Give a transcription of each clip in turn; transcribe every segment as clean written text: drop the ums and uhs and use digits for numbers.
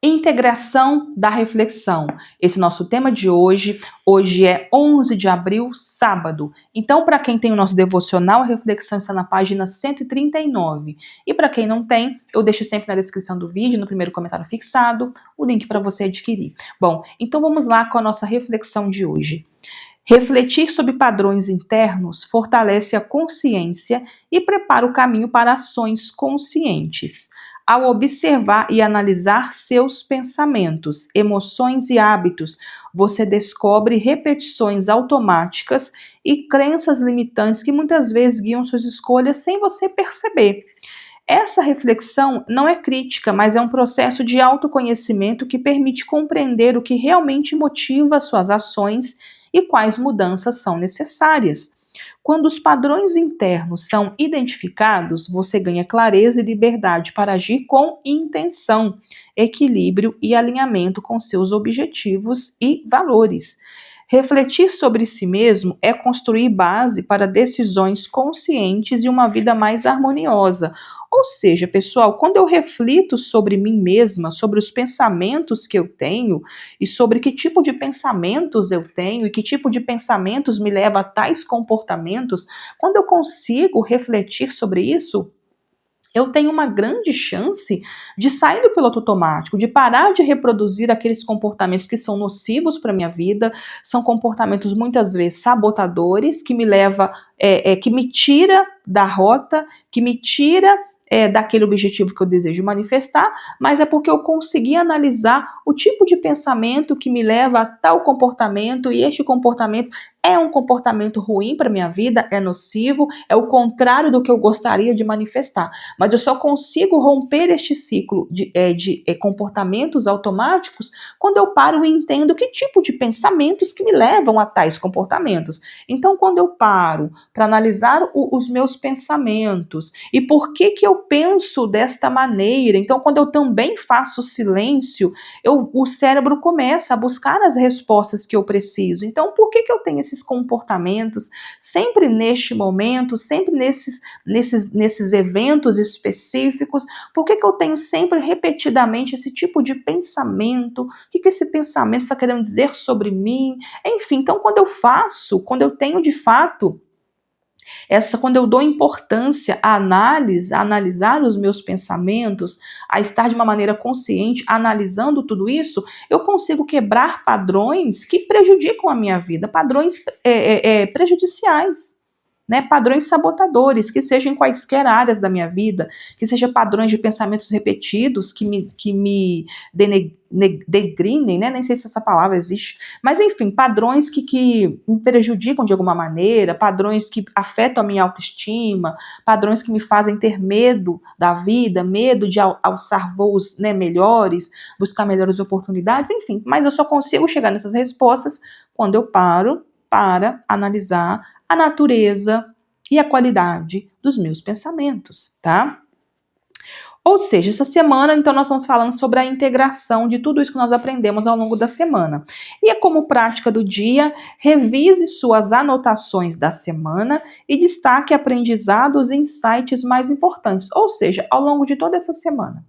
Integração da reflexão. Esse é o nosso tema de hoje. Hoje é 11 de abril, sábado. Então, para quem tem o nosso devocional, a reflexão está na página 139. E para quem não tem, eu deixo sempre na descrição do vídeo, no primeiro comentário fixado, o link para você adquirir. Bom, então vamos lá com a nossa reflexão de hoje. Refletir sobre padrões internos fortalece a consciência e prepara o caminho para ações conscientes. Ao observar e analisar seus pensamentos, emoções e hábitos, você descobre repetições automáticas e crenças limitantes que muitas vezes guiam suas escolhas sem você perceber. Essa reflexão não é crítica, mas é um processo de autoconhecimento que permite compreender o que realmente motiva suas ações e quais mudanças são necessárias. Quando os padrões internos são identificados, você ganha clareza e liberdade para agir com intenção, equilíbrio e alinhamento com seus objetivos e valores. Refletir sobre si mesmo é construir base para decisões conscientes e uma vida mais harmoniosa. Ou seja, pessoal, quando eu reflito sobre mim mesma, sobre os pensamentos que eu tenho e sobre que tipo de pensamentos eu tenho e que tipo de pensamentos me leva a tais comportamentos, quando eu consigo refletir sobre isso, eu tenho uma grande chance de sair do piloto automático, de parar de reproduzir aqueles comportamentos que são nocivos para a minha vida, são comportamentos muitas vezes sabotadores, que me leva, que me tira da rota, que me tira daquele objetivo que eu desejo manifestar, mas é porque eu consegui analisar o tipo de pensamento que me leva a tal comportamento, e este comportamento é um comportamento ruim para minha vida, é nocivo, é o contrário do que eu gostaria de manifestar. Mas eu só consigo romper este ciclo de comportamentos automáticos quando eu paro e entendo que tipo de pensamentos que me levam a tais comportamentos. Então, quando eu paro para analisar os meus pensamentos e por que eu penso desta maneira, então quando eu também faço silêncio, o cérebro começa a buscar as respostas que eu preciso. Então, por que eu tenho esses comportamentos sempre neste momento, sempre nesses eventos específicos? Por que eu tenho sempre repetidamente esse tipo de pensamento? O que esse pensamento está querendo dizer sobre mim? Enfim, então quando eu tenho de fato quando eu dou importância à análise, a analisar os meus pensamentos, a estar de uma maneira consciente, analisando tudo isso, eu consigo quebrar padrões que prejudicam a minha vida, padrões prejudiciais. Né, padrões sabotadores, que sejam em quaisquer áreas da minha vida, que sejam padrões de pensamentos repetidos, que me degrinem, né, nem sei se essa palavra existe, mas enfim, padrões que me prejudicam de alguma maneira, padrões que afetam a minha autoestima, padrões que me fazem ter medo da vida, medo de alçar voos, né, melhores, buscar melhores oportunidades, enfim, mas eu só consigo chegar nessas respostas quando eu paro para analisar a natureza e a qualidade dos meus pensamentos, tá? Ou seja, essa semana, então, nós estamos falando sobre a integração de tudo isso que nós aprendemos ao longo da semana. E como prática do dia, revise suas anotações da semana e destaque aprendizados e insights mais importantes. Ou seja, ao longo de toda essa semana,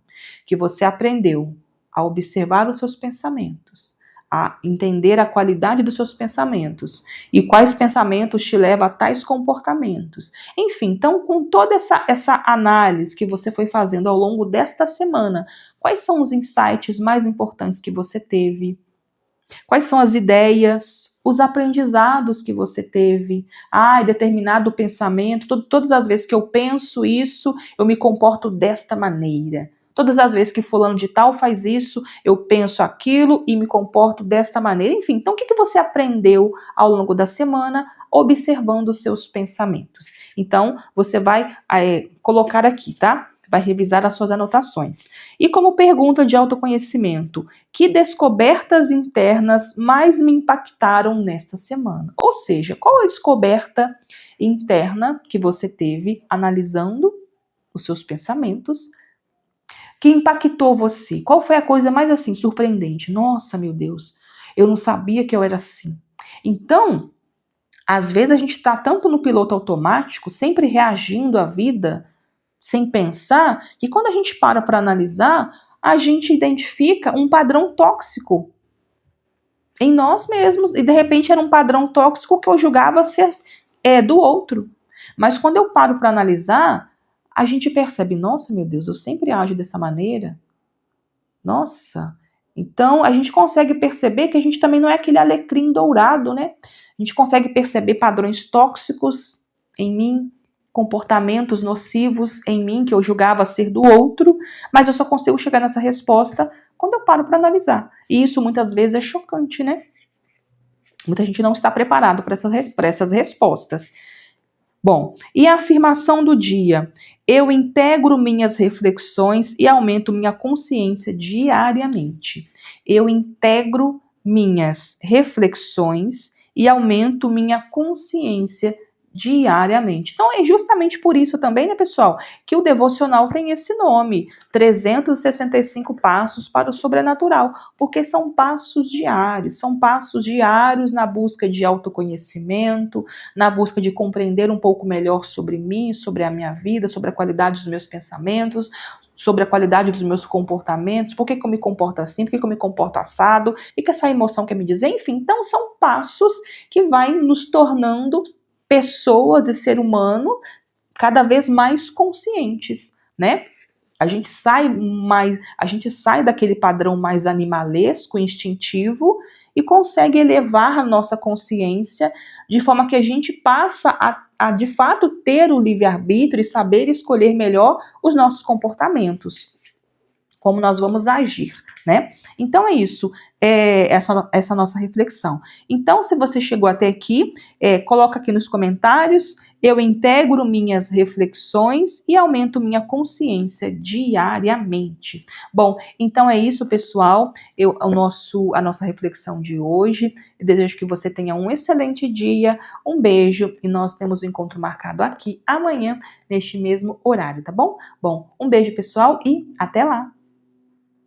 que você aprendeu a observar os seus pensamentos, a entender a qualidade dos seus pensamentos e quais pensamentos te levam a tais comportamentos. Enfim, então, com toda essa análise que você foi fazendo ao longo desta semana, quais são os insights mais importantes que você teve? Quais são as ideias, os aprendizados que você teve? Determinado pensamento, todas as vezes que eu penso isso, eu me comporto desta maneira. Todas as vezes que fulano de tal faz isso, eu penso aquilo e me comporto desta maneira. Enfim, então o que você aprendeu ao longo da semana observando os seus pensamentos? Então, você vai colocar aqui, tá? Vai revisar as suas anotações. E como pergunta de autoconhecimento, que descobertas internas mais me impactaram nesta semana? Ou seja, qual a descoberta interna que você teve analisando os seus pensamentos que impactou você? Qual foi a coisa mais assim surpreendente? Nossa, meu Deus, eu não sabia que eu era assim. Então, às vezes a gente está tanto no piloto automático, sempre reagindo à vida, sem pensar, que quando a gente para analisar, a gente identifica um padrão tóxico em nós mesmos, e de repente era um padrão tóxico que eu julgava ser do outro. Mas quando eu paro para analisar, a gente percebe, nossa, meu Deus, eu sempre ajo dessa maneira. Nossa. Então, a gente consegue perceber que a gente também não é aquele alecrim dourado, né? A gente consegue perceber padrões tóxicos em mim, comportamentos nocivos em mim, que eu julgava ser do outro, mas eu só consigo chegar nessa resposta quando eu paro para analisar. E isso muitas vezes é chocante, né? Muita gente não está preparado para essas respostas. Bom, e a afirmação do dia? Eu integro minhas reflexões e aumento minha consciência diariamente. Eu integro minhas reflexões e aumento minha consciência diariamente. Então é justamente por isso também, né, pessoal, que o devocional tem esse nome, 365 passos para o sobrenatural, porque são passos diários na busca de autoconhecimento, na busca de compreender um pouco melhor sobre mim, sobre a minha vida, sobre a qualidade dos meus pensamentos, sobre a qualidade dos meus comportamentos, por que eu me comporto assim, por que eu me comporto assado, e que essa emoção quer me dizer, enfim. Então são passos que vai nos tornando pessoas e ser humano cada vez mais conscientes, né? A gente sai daquele padrão mais animalesco, instintivo, e consegue elevar a nossa consciência de forma que a gente passa a de fato ter o livre-arbítrio e saber escolher melhor os nossos comportamentos, como nós vamos agir, né? Então é isso, essa nossa reflexão. Então, se você chegou até aqui, coloca aqui nos comentários. Eu integro minhas reflexões e aumento minha consciência diariamente. Bom, então é isso, pessoal. A nossa reflexão de hoje. Eu desejo que você tenha um excelente dia. Um beijo e nós temos o encontro marcado aqui amanhã, neste mesmo horário, tá bom? Bom, um beijo, pessoal, e até lá!